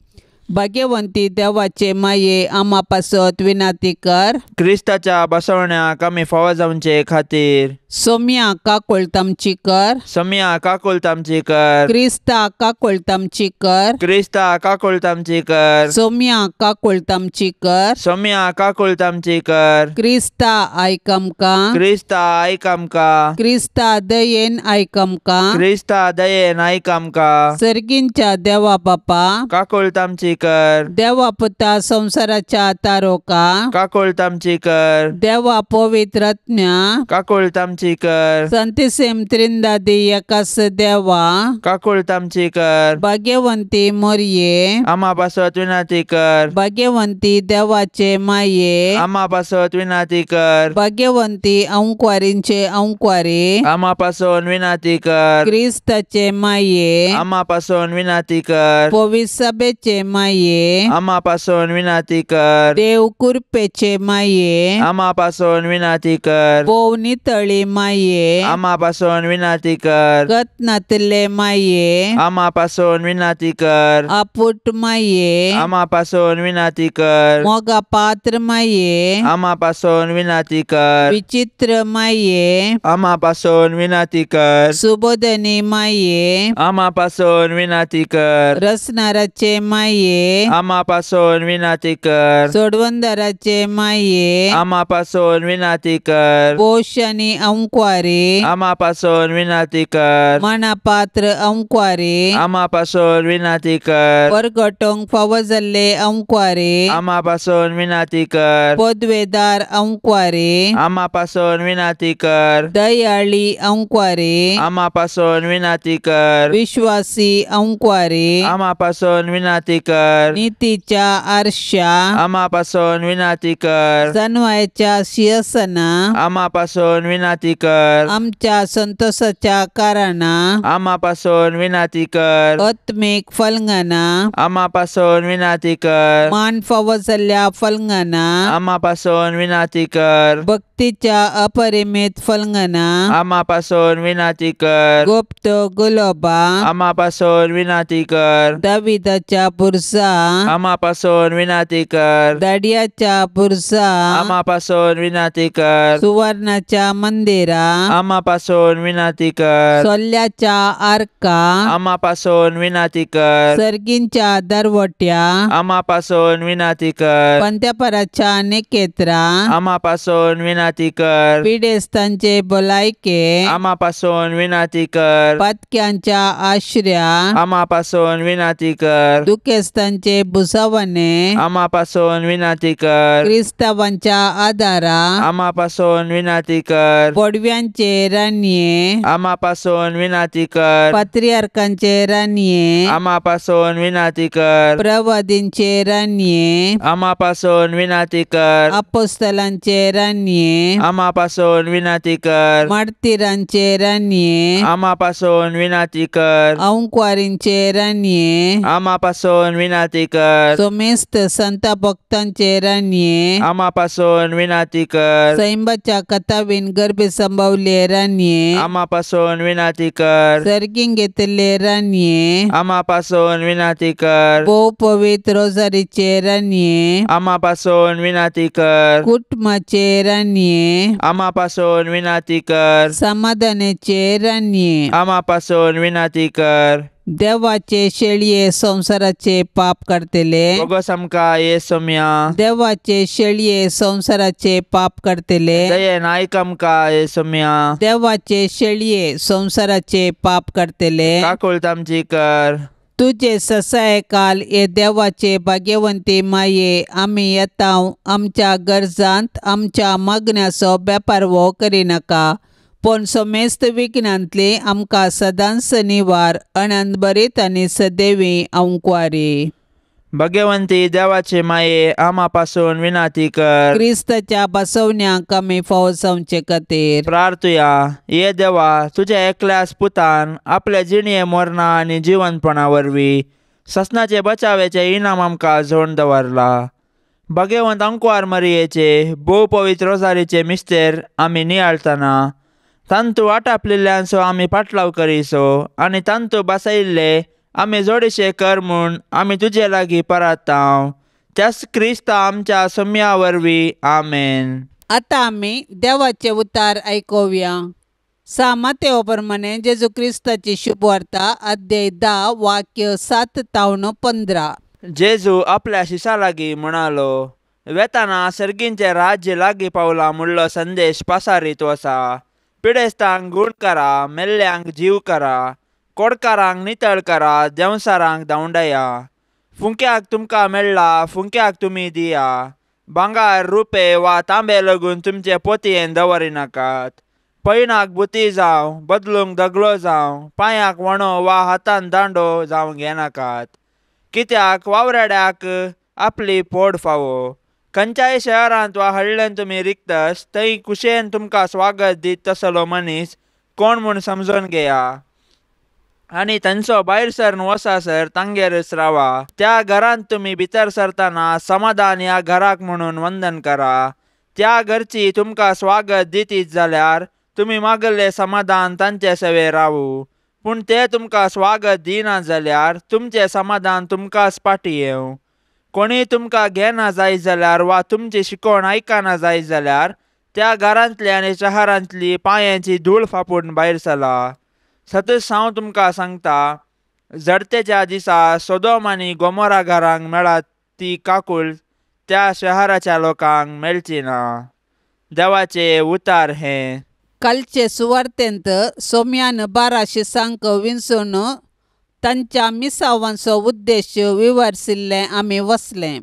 भाग्यवंती देवाचे माये, आम्हा पासत विनंती कर. क्रिस्ताच्या बसवण्याक आमी फावो जावचे खातीर सोम्या काकोळतामची कर सम्या काकोळतामची कर क्रिस्ता काकोळतामची कर क्रिस्ता काकोळतामची कर सोम्या काकोळतामची कर सम्या काकोळतामची कर क्रिस्ता आयकमका क्रिस्ता आयक आमकां क्रिस्ता दयेन आयकमका क्रिस्ता दयेन आयक आमकां सर्गींच्या देवा बापा काकोळतामची कर देवा पुता संसाराच्या तारोका काकोळतामची कर देवा पवित्रज्ञा काकोळतामची कर संतिसेम त्रिंदादी एकास देवा काकोळतामची कर भाग्यवंती मोरये आम्हा पासत विनाती कर भाग्यवंती देवाचे माये आम्हा पासत विनाती कर भाग्यवंती अंकुवारींचे अंकुवारी आम्हा पासून विनाती कर क्रिस्ताचे माये आम्हा पासून विनाती कर पवित्र सभेचे माये आम्हा पासून विनाती कर देव कुरपेचे माये आम्हा पासून विनाती कर पोव नितळी माये आम्हा पासून विनाती कर गतनातले माये आम्हा पासून विनाती कर आपुट माये आम्हा पासून विनाती कर मोगा पात्र माये आम्हा पासून विनाती कर विचित्र माये आम्हा पासून विनाती कर सुबोधनी माये आम्हा पासून विनाती कर रसनाराचे माये आम्हा पासून विनाती कर सोडवंदराचे माये आम्हा पासून विनाती कर पोष आणि अंकुवारी आम्हा पासून विनाती कर मनापात्र अंकुवारी आम्हा पासून विनाती कर परगटोंक फावो जाल्ले अंकुवारी आम्हा पासून विनाती कर पदवेदार अंकुवारी आम्हा पासून विनाती कर दयाळी अंकुवारी आम्हा पासून विनाती कर विश्वासी अंकुवारी आम्हा पासून विनाती कर नीतीच्या आरशा आम्हा पासून विनाती कर जन्माच्या सिंहासना आम्हा पासून विनाती कर आमच्या संतोषाच्या कारणा आम्हा पासून विनाती कर आत्मिक फलंगना आम्हा पासून विनाती कर मान फावो जाल्ल्या फलंगना आम्हा पासून विनाती कर भक्तीच्या अपरिमित फलंगना आम्हा पासून विनाती कर गुप्त गुलोबा आम्हा पासून विनाती कर दाविदाच्या बुरसा आम्हा पासून विनाती कर दाडियाच्या बुरसा आम्हा पासून विनाती कर सुवर्णाच्या मंदिरा आम्हा पासून विनाती कर सोल्ल्याच्या आर्का आम्हा पासून विनाती कर सर्गींच्या दरवट्या आम्हा पासून विनाती कर पंत्यापराच्या नेकेत्रा आम्हा पासून विनाती कर पिडेस्तांचे बोलायके आम्हा पासून विनाती कर पातक्यांच्या आश्र्या आम्हा पासून विनाती कर दुखेस्तांचे बुसावणे आम्हा पासून विनाती कर क्रिस्तावांच्या आदारा आम्हा पासून विनाती कर पडव्यांचे रान्ये आम्हा पासून विनाती कर पात्रियार्कांचे रान्ये आम्हा पासून विनाती कर प्रवादींचे रान्ये आम्हा पासून विनाती कर अपोस्तलांचे रान्ये आम्हा पासून विनाती कर मार्तिरांचे रान्ये आम्हा पासून विनाती कर अंकुवारींचे रान्ये आम्हा पासून विनाती कर सोमेस्त संत भक्तांचे रान्ये आम्हा पासून विनाती कर सैंबाच्या कथावीन गर्भे संभवले रान्ये आम्हा पासून विनाती कर सर्गीन घेतले रान्ये आम्हा पासून विनाती कर भोव पवित्र रोजारीचे रान्ये आम्हा पासून विनाती कर कुटुंबाचे रान्ये आम्हा पासून विनाती कर समाधानाचे रान्ये आम्हा पासून विनाती कर देवाचे शेळये संसाराचे पाप करतले बोगस आमकां येसुम्या देवाचे शेळये संसाराचे पाप करतले दयेन आयक आमकां येसुम्या देवाचे शेळये संसाराचे पाप करतले काकोळतामची कर तुझे ससाय काल ये देवाचे भाग्यवंती माये आम्ही येता आमच्या गरजांत आमच्या मागण्याचो बेपारवो करिनाका पण समेस्त विघ्नांतली आमकां सदांच निवार अनंत बरीत आनी सदैवी अंकुवारी भाग्यवंती देवाचे माये आम्हा पासून विनाती कर क्रिस्ताच्या बसवण्याक आमी फावो जावचे खातीर प्रार्थुया ये देवा तुझ्या एकल्याच पुतान आपल्या जिणये मरणा आनी जिवंतपणा वरवीं ससनाचे बचावेचे इनाम आमकां जोडून दवरला भाग्यवंत अंकुवार मरियेचे भोव पवित्र रोजारीचे मिस्तेर आमी नियाळतना तांतू आटापलेल्यांचो आमी पाटलाव करिसो आनी तांतू बसयल्ले आमी जोडीशे कर म्हूण आमी तुजे लागीं परतांव त्याच क्रिस्त आमच्या सम्या वरवीं आमेन. आतां आमी देवाचे उतार आयकुया. सामातेओ प्रमाणे जेजू क्रिस्ताची शुभवार्ता अध्याय 10 वाक्य 7 तावन 15. जेजू आपल्या शिशा लागी म्हणालो, वेताना सर्गींचे राज्य लागी पावला म्हणलो संदेश पसारीत वसा. पिडेस्तांक गुण करा, मेल्ल्यांक जीव करा, कोडकारांक नितळ करा, देंवसारांक धांवडया. फुंक्याक तुमकां मेळ्ळा, फुंक्याक तुमी दिया. भांगार, रुपे वा तांबे लगून तुमचे पोतयेन दवरिनाकात. पैणाक बुती जावं, बदलूंक दगलो जावं, पांयाक वणो वा हातान दांडो जावं घेनाकात. कित्याक वावराड्याक आपली पोड फावो. खंयच्याय शहरांत वा हळ्ळेन तुमी रिकतस, थंय कुशेन तुमकां स्वागत दीत तसलो मनीस कोण म्हूण समजून घेया. आनी थंयचो भायर सरून वसासर तांगेरच रावा. त्या घरांत तुमी भितर सरतना समाधान ह्या घराक म्हणून वंदन करा. त्या घरची तुमकां स्वागत दितीत जाल्यार तुमी मागल्ले समाधान तांचे सेवे रावू. पूण ते तुमकां स्वागत दिनात जाल्यार तुमचें समाधान तुमकांच फाटीं येवं. कोणी तुमकां घेना जायत जाल्यार वा तुमची शिकोवण आयकना जायत जाल्यार त्या घरांतली आनी शहरांतली पांयांची धूळ फापून भायर सला. सतत हांव तुमकां सांगता, जडतेच्या दिसा सोदोम आनी गोमोरा घरांक मेळत ती काकूळ त्या शहराच्या लोकांक मेळची ना. देवाचे उतार हे. कालचे सुवार्तेंत सोम्यान 12 शिसांक विंचून तांच्या मिसावांचो उद्देश विवरसिल्लें आमी वसले.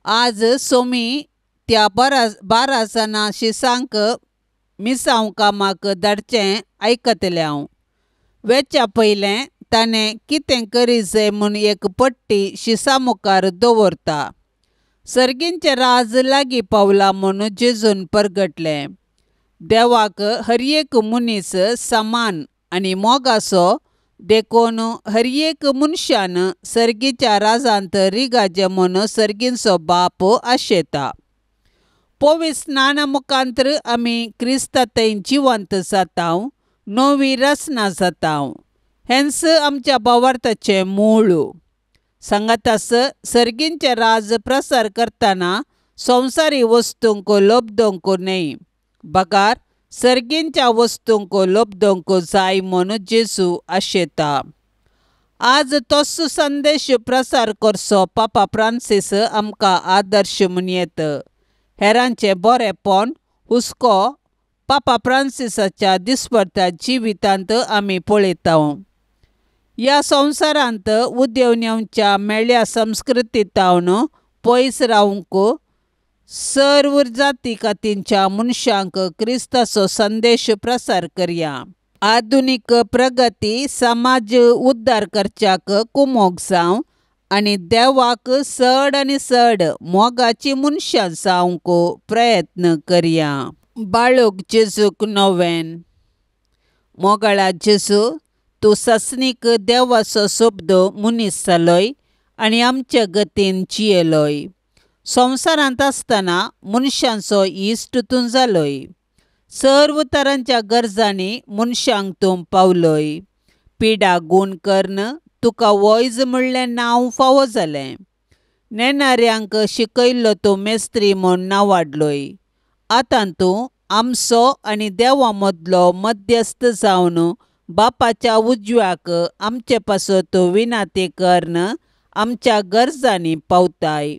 आज सोमी त्या 12 जाणां शिसांक मिसांव कामाक धाडचें आयकतलें हांव. वेच्या पयलें ताणें कितें करी जाय म्हूण एक पट्टी शिसा मुखार दवरता. सर्गींचें राज लागीं पावलां म्हूण जेजून परगटलें. देवाक हर एक मनीस समान आनी मोगाचो देखून हर एक मनशान सर्गीच्या राजांत रिगाचें म्हूण सर्गींचो बाप आशेता. पवित्र स्नाना मुखांतर आमी क्रिस्तांत जिवंत जातांव, नवी रचना जातांव. हेंच आमच्या भावार्थाचें मूळ. सांगातास सर्गींचें राज प्रसार करतना संवसारी वस्तूंक लोबदोंक न्हय, बगार सर्गींच्या वस्तूंक लोबदोंक जाय म्हूण जेजू आशेता. आज तोच संदेश प्रसार करचो पापा फ्रांसीस आमकां आदर्श म्हूण येत. हेरांचें बरेंपण हुस्को पापा फ्रांसिसाच्या दिसपट्ट्या जिवितांत आमी पळयतांव. ह्या संवसारांत उदेवण्यांच्या मेळ्ळ्या संस्कृतींतावन पयस रावंक सर्व जाती कातींच्या मनशांक क्रिस्ताचो संदेश प्रसार करया. आधुनीक प्रगती समाज उद्धार करच्याक कुमोग जावं आनी देवाक चड आनी चड मोगाची मनशां जावंक प्रयत्न करया. बाळूक जेजूक नोवेन. मोगाळा जेजू, तूं ससनीक देवाचो शब्द मनीस जालोय आनी आमच्या गतीन जियेलोय. संवसारांत आसतना मनशांचो इश्ट तूं जालोय. सर्व तरांच्या गरजांनी मनशांक तूं पावलोय. पिडा गूण कर्ण तुका वॉयज म्हणलें नांव फावो जालें. नेणाऱ्यांक शिकयल्लो तूं मेस्त्री म्हूण नांवाडलोय. आतां तूं आमचो आनी देवा मदलो मध्यस्थ जावन बापाच्या उजव्याक आमचे पासो तूं विनाती कर्ण आमच्या गरजांनी पावताय.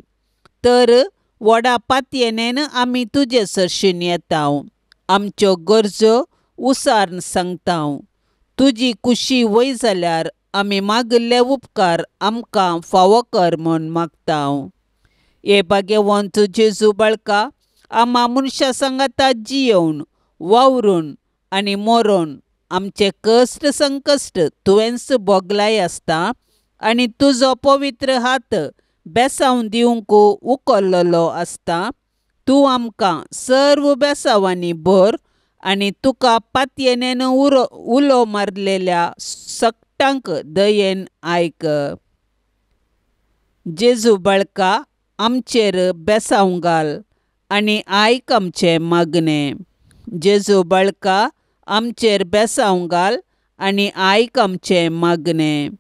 तर व्हडा पातयेनेन आमी तुजे सरशीन येतांव. आमच्यो गरजो उसारण सांगतांव. तुजी कुशी वय जाल्यार आमी मागिल्ले उपकार आमकां फावो कर म्हूण मागतांव. हे भाग्यवंत जेजू बाळका, आम्हा मनशां सांगाता जियेवन, वावरून आनी मरोन आमचे कश्ट संकश्ट तुवेंच बोगलाय आसता आनी तुजो पवित्र हात बेसांव दिवंक उखल्लोलो आसता. तूं आमकां सर्व बेसांवांनी भर आनी तुका पातयेनेन उलो मारलेल्या सकटांक दयेन आयक. जेजू बाळका, आमचेर बेसांव घाल आनी आयक आमचें मागणें. जेजू बाळका, आमचेर बेसांव घाल आनी आयक आमचें मागणें.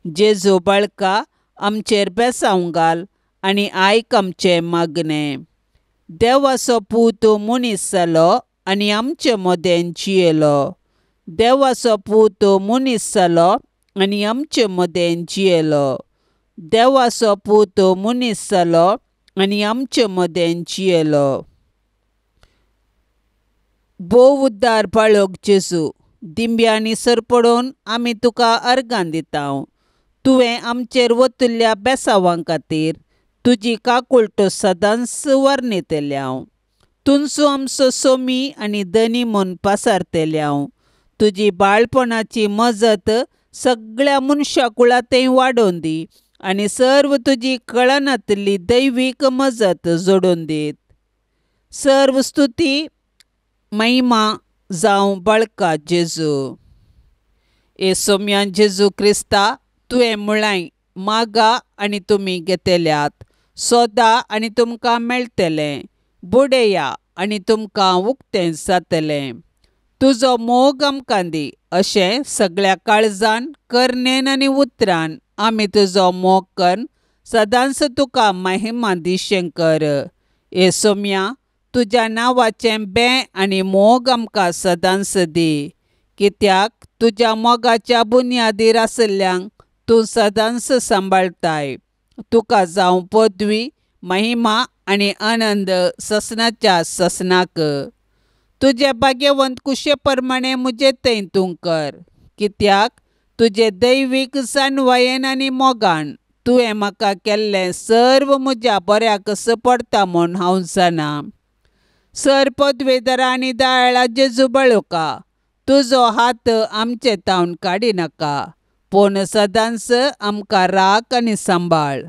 जेजू बाळका, आमचेर बेसांव घाल आनी आयक आमचें मागणें. देवाचो पूत मनीस जालो आनी आमचे मदें जियेलो. देवाचो पूत मनीस जालो आनी आमचे मदें जियेलो. देवाचो पूत मनीस जालो आनी आमचे मदें जियेलो. बोव उद्दार बाळग जेजू, दिंब्यांनी सरपडून आमी तुका अर्गां दितांव. तुवें आमचेर वतिल्ल्या बेसावां खातीर तुजी काकूळट सदांच वर्णितल्याव. तुमचो आमचो सोमी आनी धनी म्हूण पासारतल्याव. तुजी बाळपणाची मजत सगळ्या मनशा कुळांतय वाडोवन दी आनी सर्व तुजी कळनातली दैवीक मजत जोडून दीत. सर्व स्तुती महिमा जावं बळका जेजू. ए सोम्या जेजू क्रिस्ता, तुवें म्हळाय मागा आनी तुमी घेतल्यात, सोदा आनी तुमकां मेळटलें, बुडया आनी तुमकां उक्तें जातलें. तुजो मोग आमकां दी, अशें सगळ्या काळजान, करनेन आनी उतरान आमी तुजो मोग करून सदांच तुका महिमा दिशें कर. ए सोम्या, तुज्या नांवाचें बें आनी मोग आमकां सदांच दी, कित्याक तुज्या मोगाच्या बुन्यादीर आसल्ल्यांक तूं सदांच सांबाळटाय. तुका जावं पदवी, महिमा आनी आनंद ससनाच्या ससनाक. तुजे भाग्यवंत कुशे प्रमाणे म्हजे थंय तूं कर, कित्याक तुजे दैवीक जानवायेन आनी मोगान तुवें म्हाका केल्लें सर्व म्हज्या बऱ्याक पडटा म्हूण हांव जाणा. सर पदवेदारा आनी दयाळा जेजू बाळुका, तुजो हात आमचे तावन काडिनाका, पूण सदांच आमकां राख आनी सांबाळ.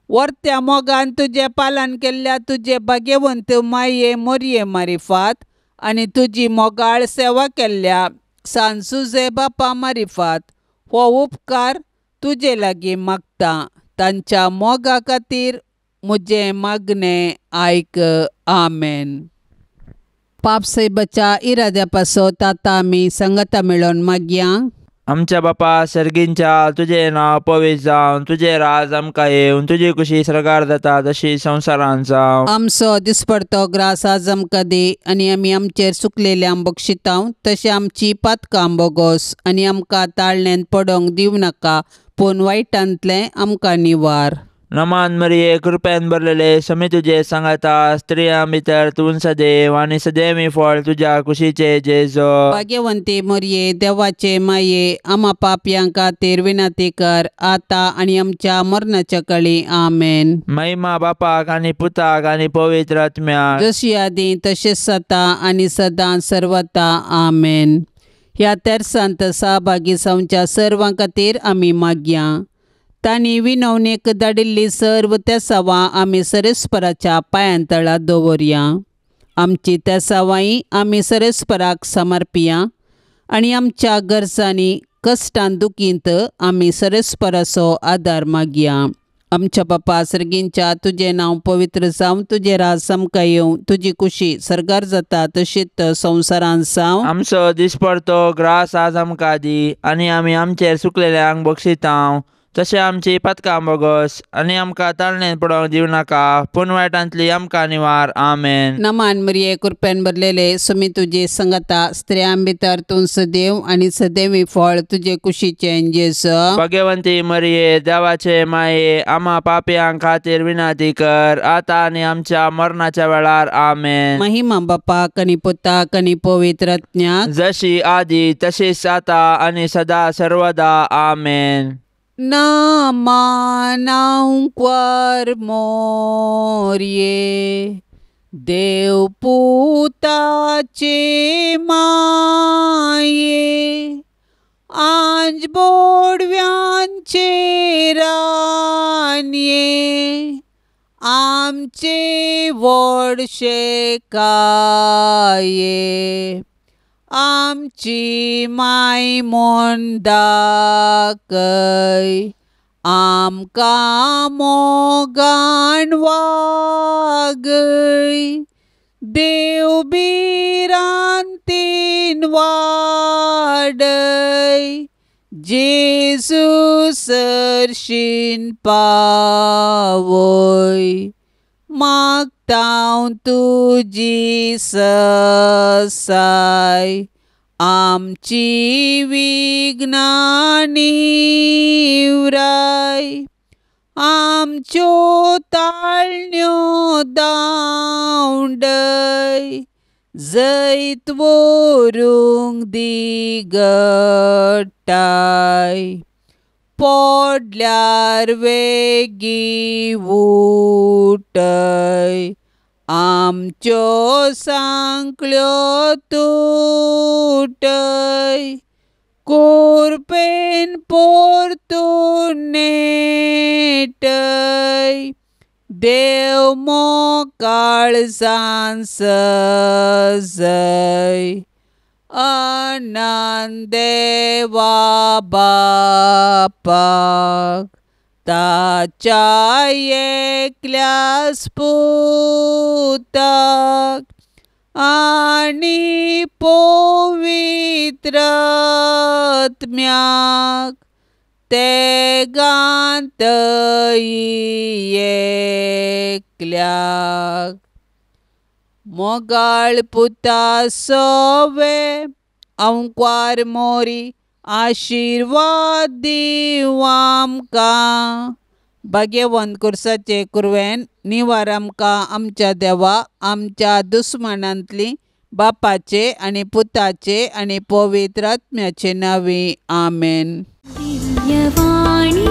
वर्त्या मोगान तुजे पालन केल्ल्या तुजे भाग्यवंत माये मोरये मारिफात आनी तुजी मोगाळ सेवा केल्ल्या सांजुजे बापा मारिफात हो उपकार तुजे लागीं मागता. तांच्या मोगा खातीर म्हजें मागणें आयक. आमेन. पाप से बचा इराद्या पासत आतां आमी संगता मेळोन मागया. आमच्या बापा सर्गींच्या, तुजें नांव पवित्र जावं, तुजें राज आमकां येवं, तुजी कुशी सरकार जाता तशी संवसारांत जावं. आमचो दिसपडतो ग्रास आज आमकां दी आनी आमी आमचेर चुकलेल्यांक बक्षितांव, तशें आमची पातकां बोगोस आनी आमकां ताळणेंत पडोंक दिवं नाका, पूण वायटांतलें आमकां निवार. नमान मरिये, कृपेन भरलेले, समी तुजे सांगाता, स्त्रियां भितर तूं सदैव आनी सदैवी फळ तुज्या कुशीचे जेजो. भाग्यवंती मोरये, देवाचे माये, आम्हा पापयां खातीर विनंती कर, आतां आनी आमच्या मरणाच्या काळी. आमेन. महिमा बापाक आनी पुताक आनी पवित्र आत्म्याक, जशी आदी तशेंच जाता आनी सदां सर्वता. आमेन. ह्या तेर्सांत सहभागी जावच्या सर्वां खातीर आमी मागया. तांणी विनवणेक धाडिल्ली सर्व तेसावां आमी सरेस्पराच्या पांयां तळा दवरया. आमची तेसावांय आमी सरेस्पराक समर्पिया आनी आमच्या गरजांनी कश्टान दुखींत आमी सरेस्पराचो आदार मागया. आमच्या बापा सर्गींच्या, तुजें नांव पवित्र जावं, तुजें राज आमकां येवं, तुजी कुशी सरकार जाता तशीच संवसारांत जावं. आमचो दिसपडतो ग्रास आज आमकां दी आनी आमी आमचेर चुकलेल्यांक बक्षितांव, तशें आमची पातकां बोगोस आनी आमकां ताळणेंत पडोंक दिवं नाका, पूण वायटांतली आमकां निवार. आमेन. नमान मरिये, कृपेन भरलेले, समी तुजी संगता, स्त्रियां भितर तूं सदैव आनी सदैवी फळ तुजे कुशीचें जेजू. भाग्यवंती मरिये, देवाचे माये, आम्हा पापयां खातीर विनंती कर, आतां आनी आमच्या मरणाच्या वेळार. आमेन. महिमा बापाक आनी पुताक आनी पवित्र आत्म्याक, जशी आदी तशीच आता आनी सदा सर्वदा. आमेन. नामानांवर मोरये, देव पुताचे माये, आंज बोडव्यांचे रान्ये, आमचे व्हडशे काये, आमची माय म्हूण दाखय, आमकां मोगान वागय, देव बिरांतीन वाडय, जेजू सरशीन पावय, मागतां तुजी ससाय, आमची विघ्नानी उराय आमच्यो ताळण्यो दावंडय जैत वरूंक दिगटाय पडल्यार वेगी उठय आमच्यो सांकल्यो तुटय कोरपेन परतून नेटय देव मोकाळसाण सजय अनंत देवा बापाक ताच्या एकल्या पुताक आनी पवित्र आत्म्याक तेगांतय एकल्याक मोगाळ पुता सवे अंकार मोरी आशीर्वाद दिव आमकां भाग्यवंत कुर्साचे कुरवेन निवार आमकां आमच्या देवा आमच्या दुस्मनांतली बापाचे आनी पुताचे आनी पवित्र आत्म्याचे नांवे आमेन. दिव्यवाणी